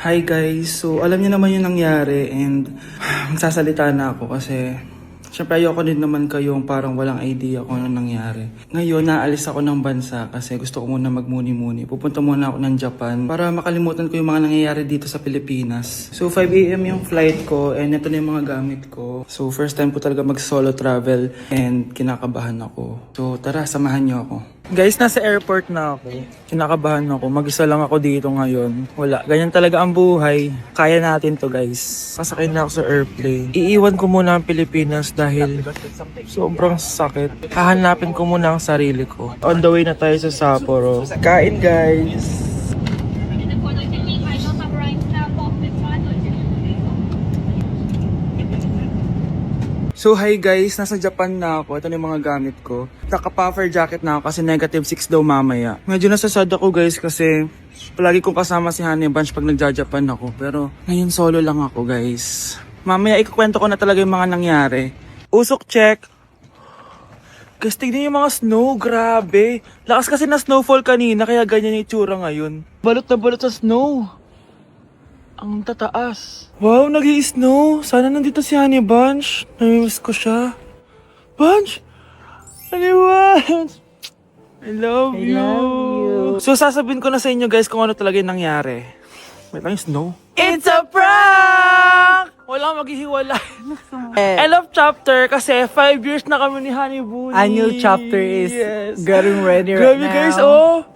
Hi guys, so alam niyo naman yung nangyari and magsasalita na ako kasi syempre ayoko din naman kayong parang walang idea kung ano nangyari. Ngayon, naalis ako ng bansa kasi gusto ko muna magmuni-muni. Pupunta muna ako ng Japan para makalimutan ko yung mga nangyayari dito sa Pilipinas. So 5 AM yung flight ko and ito na yung mga gamit ko. So first time ko talaga mag-solo travel and kinakabahan ako. So tara, samahan niyo ako. Guys, nasa airport na ako. Kinakabahan ako. Mag-isa lang ako dito ngayon. Wala. Ganyan talaga ang buhay. Kaya natin to, guys. Sasakay na ako sa airplane. Iiwan ko muna ang Pilipinas dahil sobrang sakit. Hahanapin ko muna ang sarili ko. On the way na tayo sa Sapporo. Kain, guys! So hi guys, nasa Japan na ako. Ito na yung mga gamit ko. Naka-puffer jacket na ako kasi -6 daw mamaya. Medyo nasasad ako guys kasi palagi kong kasama si Honey Bunch pag nagja-Japan ako. Pero ngayon solo lang ako guys. Mamaya ikukwento ko na talaga yung mga nangyari. Usok check. Guys, tignan yung mga snow. Grabe. Lakas kasi na snowfall kanina kaya ganyan yung itsura ngayon. Balot na balot sa snow. Ang tataas. Wow, nag-i-snow. Sana nandito si Honey Bunch. Namimiss ko siya. Bunch! Honey Bunch! I love you. So, sasabihin ko na sa inyo guys kung ano talaga yung nangyari. Wait lang yung snow. It's a prank! Wala maghihiwalay. I love chapter kasi 5 years na kami ni Honey Bunny. A new chapter is getting ready right Grabe now. guys, oh!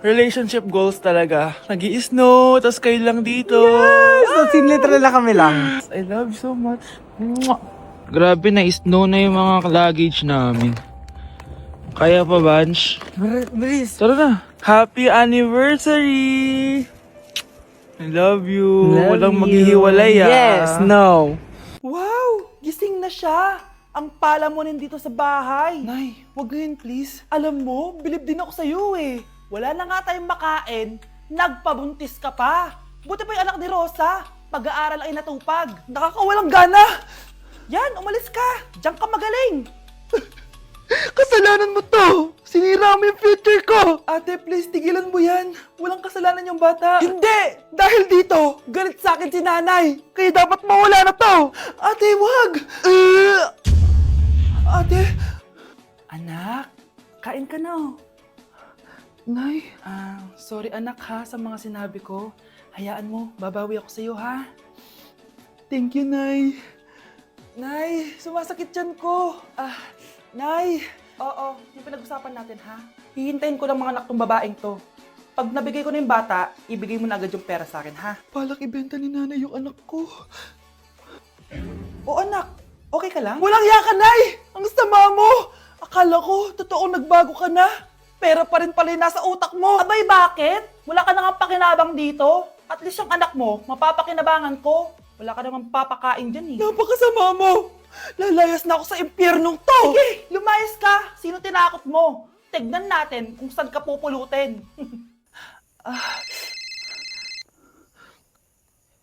Relationship goals talaga. Nag-i-snow, tas kayo lang dito. Yes! So, literal na kami lang. I love you so much. Mwah! Grabe, na-snow na yung mga luggage namin. Kaya pa, Bunch? Bilis. Tara na. Happy anniversary! I love you. Walang maghihiwalay, ah. Yes, no. Wow! Gising na siya! Ang pala mo nandito sa bahay. Nay, wag ngayon please. Alam mo, bilib din ako sa'yo eh. Wala na nga tayong makain, nagpabuntis ka pa. Buti pa yung anak ni Rosa, pag-aaral ay natupag. Nakakawalang gana! Yan, umalis ka. Diyan ka magaling. Kasalanan mo to! Sinira mo yung future ko! Ate, please, tigilan mo yan. Walang kasalanan yung bata. Hindi! Dahil dito, galit sa akin si nanay! Kaya dapat mawala na to! Ate, wag! Ate! Anak, kain ka na oh. Nay, Sorry anak ha sa mga sinabi ko. Hayaan mo, babawi ako sa'yo ha. thank you, Nay. Nay, sumasakit yan ko. Nay. Oo, yung pinag-usapan natin ha. Hihintayin ko ng mga anak tong babaeng to. Pag nabigay ko na yung bata, ibigay mo na agad yung pera sa akin ha. Palak ibenta ni nanay yung anak ko. O anak, okay ka lang? Walang iya ka, Nay! Ang sama mo! Akala ko, totoong nagbago ka na. Pera pa rin pala yung nasa utak mo. Abay, bakit? Wala ka nang pakinabang dito. At least yung anak mo, mapapakinabangan ko. Wala ka namang papakain dyan eh. Napakasama mo! Lalayas na ako sa impyernong to! Sige, lumayas ka. Sino tinakot mo? Tignan natin kung saan ka pupulutin.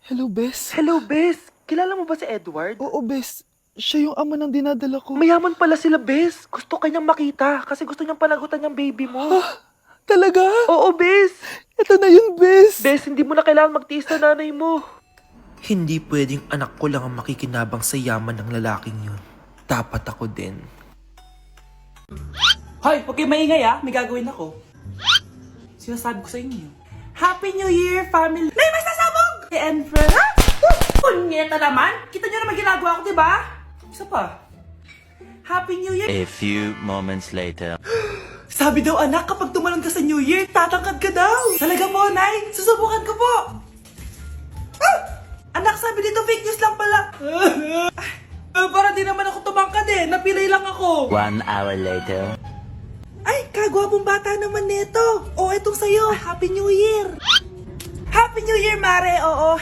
Hello, Bes. Hello, Bes. Kilala mo ba si Edward? Oo, Bes. Siya yung ama ng dinadala ko. Mayaman pala sila, Bes. Gusto kanyang makita kasi gusto niyang panagutan yung baby mo. Talaga? Oo, Bes. Ito na yun, Bes. Bes, hindi mo na kailangan magtiis na nanay mo. Hindi pwedeng anak ko lang ang makikinabang sa yaman ng lalaking yun. Dapat ako din. Hoy, huwag kayong maingay may gagawin ako. Sinasabi ko sa inyo. Happy New Year, family! Nay, mas nasabog! And friend, ha? Punyeta naman! Kita nyo naman ginagawa ko, diba? Isa pa. Happy New Year! A few moments later. Sabi daw anak, kapag tumalon ka sa New Year, tatangkad ka daw! Talaga po, Nay! Susubukan ko po! Anak, sabi dito fake news lang pala! Para di naman ako tumangkad napilay lang ako! 1 hour later. Ay, kagwapong bata naman nito. O, etong sa'yo. Happy New Year. Happy New Year, Mare. Oo.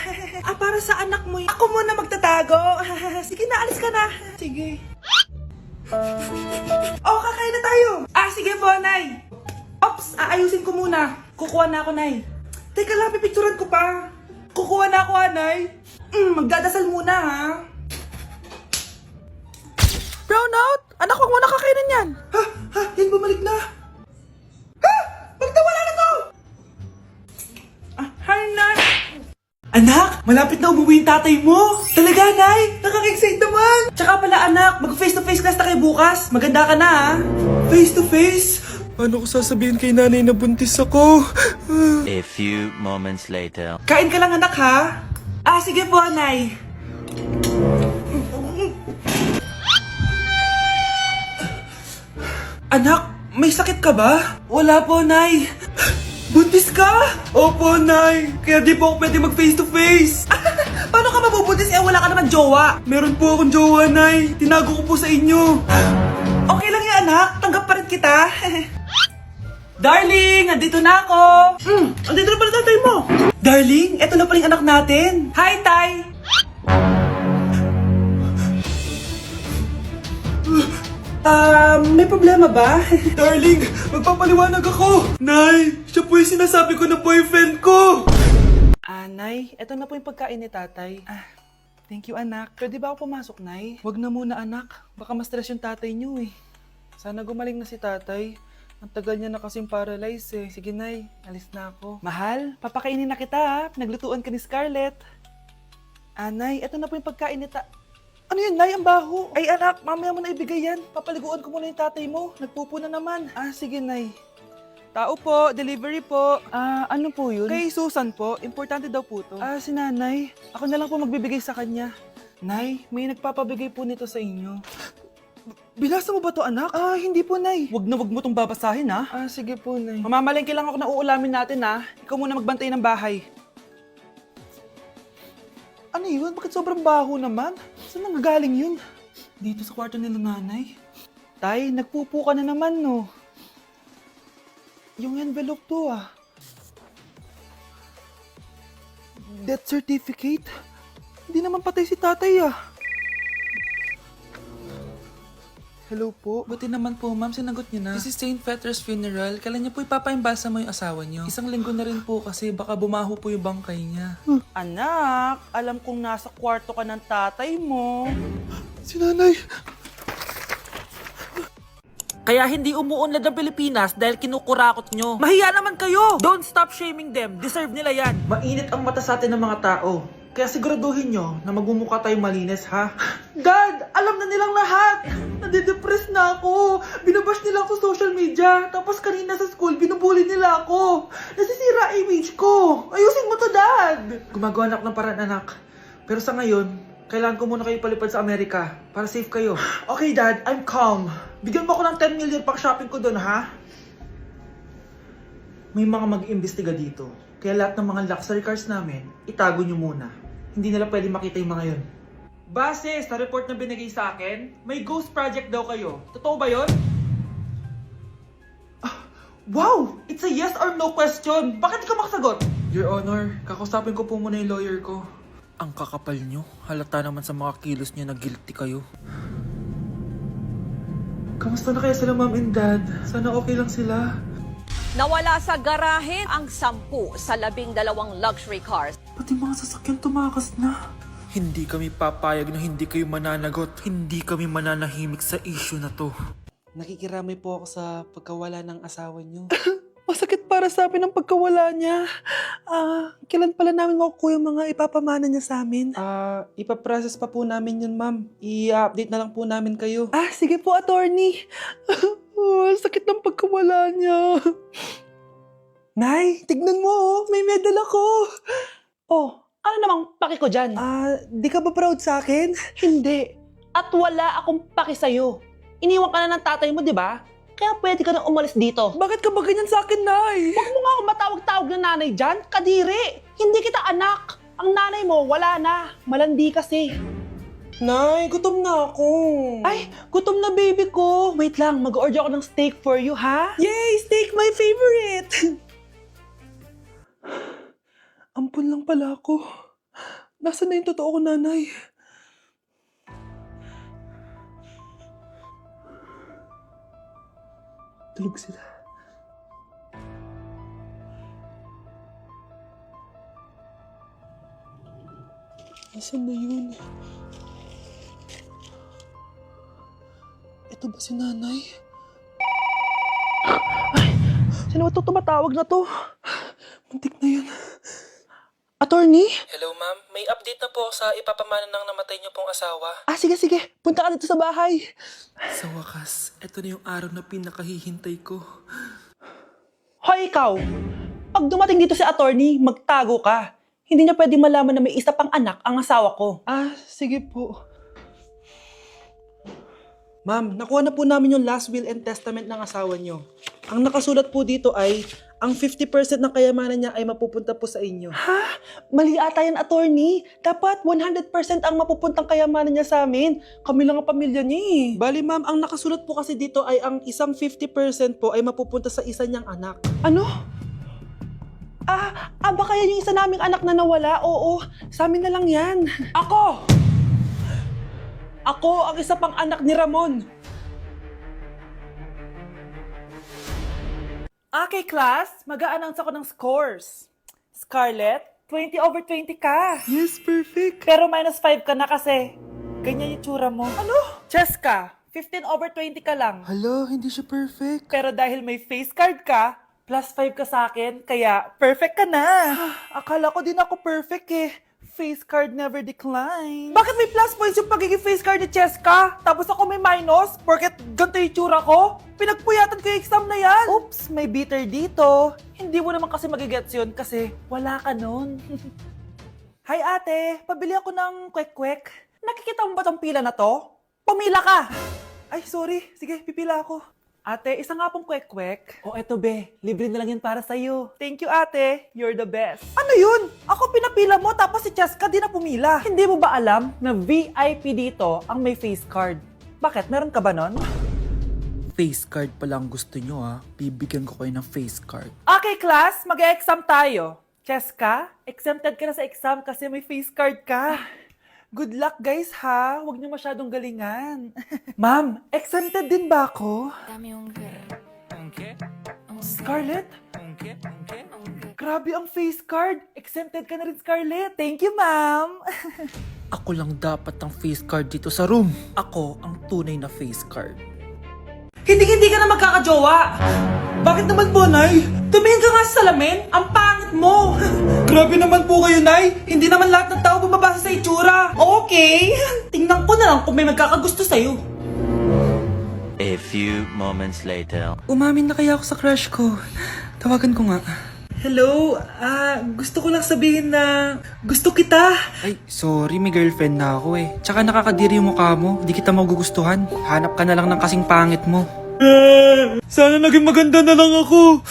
Para sa anak mo. Ako muna magtatago. Sige na, alis ka na. Sige. Kakain na tayo. Sige po, Nay. Ops, aayusin ko muna. Kukuha na ako, Nay. Teka lang, pipicturan ko pa. Kukuha na ako, Nay. Magdadasal muna, ha. Brownout! Anak, wag mo na kakainin yan. Yan bumalik na. Bakit nawala na to? Hi, Nay. Anak, malapit na umuwi yung tatay mo. Talaga, Nay? Nakaka-excite naman. Tsaka pala, anak, mag-face-to-face class na kayo bukas. Maganda ka na, ha? Face-to-face? Paano ko sasabihin kay nanay na buntis ako? A few moments later. Kain ka lang, anak, ha? Ah, sige po, Nay. Anak, may sakit ka ba? Wala po, Nay. Buntis ka? Opo, Nay. Kaya di po ako pwede mag-face-to-face. Paano ka mabubuntis? Eh, wala ka naman jowa. Meron po akong jowa, Nay. Tinago ko po sa inyo. Okay lang yan, anak. Tanggap pa rin kita. Darling, nandito na ako. Andito na pala tatay mo. Darling, eto na pala yung anak natin. Hi, Tay. May problema ba? Darling, magpapaliwanag ako. Nay, siya po yung sinasabi ko na boyfriend ko. Nay, eto na po yung pagkain ni tatay. Thank you, anak. Pwede ba ako pumasok, Nay? Wag na muna, anak. Baka ma-stress yung tatay niyo eh. Sana gumaling na si tatay. Ang tagal niya na kasing paralyzed eh. Sige, Nay. Alis na ako. Mahal, papakainin na kita ha. Naglutuan ka ni Scarlett. Nay, eto na po yung pagkain ni Ano yun, Nay? Ang baho. Ay, anak, mamaya mo na ibigay yan. Papaliguan ko muna yung tatay mo. Nagpupo na naman. Sige, Nay. Tao po, delivery po. Ano po yun? Kay Susan po, importante daw po to. Si nanay. Ako na lang po magbibigay sa kanya. Nay, may nagpapabigay po nito sa inyo. Binasa mo ba to, anak? Hindi po, Nay. Wag mo tong babasahin, ha? Sige po, Nay. Mamamalengke lang ako na uulamin natin, ha? Ikaw muna magbantay ng bahay. Ano yun? Bakit sobrang baho naman? Saan nanggagaling yun? Dito sa kwarto nila nanay. Tay, nagpupo ka na naman, no? Yung envelope to, Death certificate? Hindi naman patay si tatay, Hello po. Buti naman po, ma'am. Sinagot niyo na. This is St. Peter's Funeral. Kailan niyo po ipapaimbasa mo yung asawa niyo? Isang linggo na rin po kasi baka bumaho po yung bangkay niya. Anak, alam kong nasa kwarto ka ng tatay mo. Si nanay. Kaya hindi umuunlad ang Pilipinas dahil kinukurakot nyo. Mahiya naman kayo! Don't stop shaming them. Deserve nila yan. Mainit ang mata sa atin ng mga tao. Kaya siguraduhin nyo na magmumukha tayong malinis, ha? Dad! Alam na nilang lahat! Nadidepress na ako! Binabash nila ako sa social media. Tapos kanina sa school, binubuli nila ako. Nasisira image ko. Ayusin mo to, Dad! Gumagawa na ako ng paraan, anak. Pero sa ngayon, kailangan ko muna kayo palipad sa Amerika para safe kayo. Okay, Dad. I'm calm. Bigyan mo ako ng 10 million pang shopping ko doon, ha? May mga mag-iimbestiga dito. Kaya lahat ng mga luxury cars namin, itago nyo muna. Hindi nila pwede makita yung mga yun. Base sa report na binigay sa akin, may ghost project daw kayo. Totoo ba yun? Wow! It's a yes or no question. Bakit di ka makasagot? Your Honor, kakusapin ko po muna yung lawyer ko. Ang kakapal nyo. Halata naman sa mga kilos nyo na guilty kayo. Kamusta na kaya sila, Mom and Dad? Sana okay lang sila. Nawala sa garahe ang 10 sa 12 luxury cars. Pati mga sasakyan tumakas na. Hindi kami papayag na hindi kayo mananagot. Hindi kami mananahimik sa issue na to. Nakikiramay po ako sa pagkawala ng asawa niyo. Masakit para sa amin ang pagkawala niya. Kailan pala namin makukuha yung mga ipapamana niya sa amin? Ipaprocess pa po namin yun, ma'am. I-update na lang po namin kayo. Sige po, attorney. Sakit ng pagkawala niya. Nay, tignan mo, may medal ako. Ano namang paki ko dyan? Di ka ba proud sa akin? Hindi. At wala akong paki sa'yo. Iniwan ka na ng tatay mo, di ba? Kaya pwede ka nang umalis dito. Bakit ka ba ganyan sa akin, Nay? Huwag mo nga ako matawag-tawag na nanay dyan. Kadiri. Hindi kita anak. Ang nanay mo, wala na. Malandi kasi. Nay, gutom na ako. Ay, gutom na baby ko. Wait lang, mag-order ako ng steak for you, ha? Yay! Steak, my favorite! Ampun lang pala ako. Nasaan na yung totoo ko, nanay? Tulog sila. Nasaan na yun? Ito ba si nanay? Sino ba ito tumatawag na to? Muntik na yun. Attorney Attorney? Hello ma'am, may update na po sa ipapamana ng namatay niyo pong asawa. Sige. Punta ka dito sa bahay. Sa wakas, ito na yung araw na pinakahihintay ko. Hoy, ikaw! Pag dumating dito si attorney, magtago ka. Hindi niya pwede malaman na may isa pang anak ang asawa ko. Sige po. Ma'am, nakuha na po namin yung last will and testament ng asawa niyo. Ang nakasulat po dito ay, ang 50% ng kayamanan niya ay mapupunta po sa inyo. Ha? Mali ata yan, attorney. Dapat 100% ang mapupuntang kayamanan niya sa amin. Kami lang ang pamilya niya eh. Bali ma'am, ang nakasulat po kasi dito ay ang isang 50% po ay mapupunta sa isa niyang anak. Ano? Baka yan yung isa naming anak na nawala? Oo, sa amin na lang yan. Ako ang isa pang anak ni Ramon. Okay, class. Mag-a-announce ako ng scores. Scarlett, 20/20 ka. Yes, perfect. Pero -5 ka na kasi. Ganyan yung tsura mo. Ano? Cheska, 15/20 ka lang. Hala, hindi siya perfect. Pero dahil may face card ka, +5 ka sa akin, kaya perfect ka na. Akala ko din ako perfect eh. Face card never decline. Bakit may plus points yung pagiging face card ni Cheska? Tapos ako may minus? Porket ganito yung tsura ko? Pinagpuyatan ko yung exam na yan. Oops, may bitter dito. Hindi mo naman kasi magigets yun kasi wala ka nun. Hi ate, pabili ako ng kwek-kwek. Nakikita mo ba tong pila na to? Pumila ka! Ay, sorry. Sige, pipila ako. Ate, isa nga pong kwek-kwek. Eto be, libre na lang yan para sa'yo. Thank you ate, you're the best. Ano yun? Ako pinapila mo tapos si Cheska di na pumila. Hindi mo ba alam na VIP dito ang may face card? Bakit? Meron ka ba nun? Face card pa lang gusto nyo bibigyan ko kayo ng face card. Okay class, mag-exam tayo. Cheska, exempted ka na sa exam kasi may face card ka. Good luck guys ha, huwag niyo masyadong galingan. Ma'am, exempted din ba ako? Scarlett? Grabe ang face card. Exempted ka na rin, Scarlett. Thank you, ma'am. Ako lang dapat ang face card dito sa room. Ako ang tunay na face card. Hindi ka na magkakajowa. Bakit naman po, Nay? Tumingin ka nga sa salamin. Ang pangit mo. Grabe naman po kayo, Nay. Hindi naman lahat ng tao bumabasa sa itsura. Okay. Tingnan ko na lang kung may magkakagusto sa'yo. A few moments later. Umamin na kaya ako sa crush ko. Tawagan ko nga. Hello, gusto ko lang sabihin na gusto kita. Ay, sorry, may girlfriend na ako eh. Tsaka nakakadiri yung mukha mo. Di kita magugustuhan. Hanap ka na lang ng kasing pangit mo. Sana naging maganda na lang ako.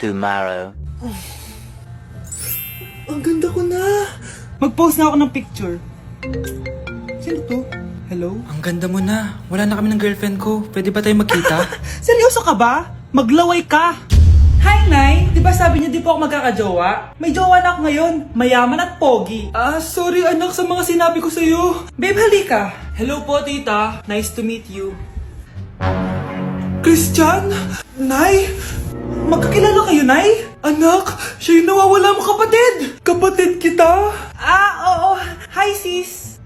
Tomorrow. Ang ganda ko na. Mag-post na ako ng picture. Sino to? Hello? Ang ganda mo na. Wala na kami ng girlfriend ko. Pwede ba tayo magkita? Seryoso ka ba? Maglaway ka. Hi, Nay! Di ba sabi niyo di po ako magkakajowa? May jowa na ako ngayon. Mayaman at pogi. Sorry anak sa mga sinabi ko sa'yo. Babe, halika. Hello po, tita. Nice to meet you. Christian? Nay? Magkakilala kayo, Nay? Anak, siya yung nawawala mo kapatid. Kapatid kita? Oo. Hi, sis.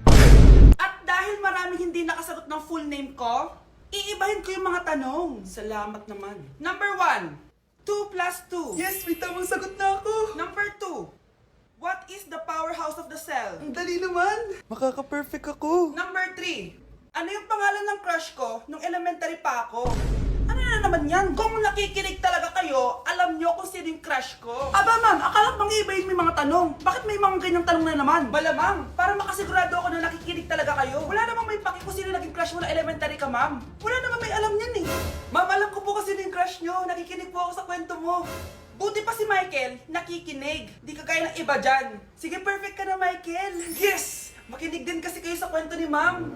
At dahil maraming hindi nakasagot ng full name ko, iibahin ko yung mga tanong. Salamat naman. Number 1. 2 + 2. Yes, may tamang sagot na ako. Number 2. What is the powerhouse of the cell? Ang dali naman. Makaka-perfect ako. Number 3. Ano yung pangalan ng crush ko nung elementary pa ako? Ano na naman yan? Kung nakikinig talaga kayo, alam nyo kung sino yung crush ko. Aba ma'am, akala bang iibahin may mga tanong? Bakit may mga ganyang tanong na naman? Malamang, para makasigurado ako na nakikinig talaga kayo. Wala namang may paki kung sino naging crush mo na elementary ka, ma'am. Wala namang may alam yan eh. Ma'am, alam ko po kasi sino yung crush nyo. Nakikinig po ako sa kwento mo. Buti pa si Michael, nakikinig. Di kagaya ng iba dyan. Sige, perfect ka na, Michael. Yes! Makinig din kasi kayo sa kwento ni ma'am.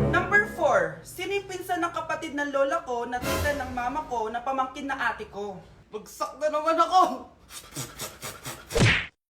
Number 4. Sino yung pinsan ng kapatid ng lola ko na tita ng mama ko na pamangkin na ate ko? Bagsak na naman ako!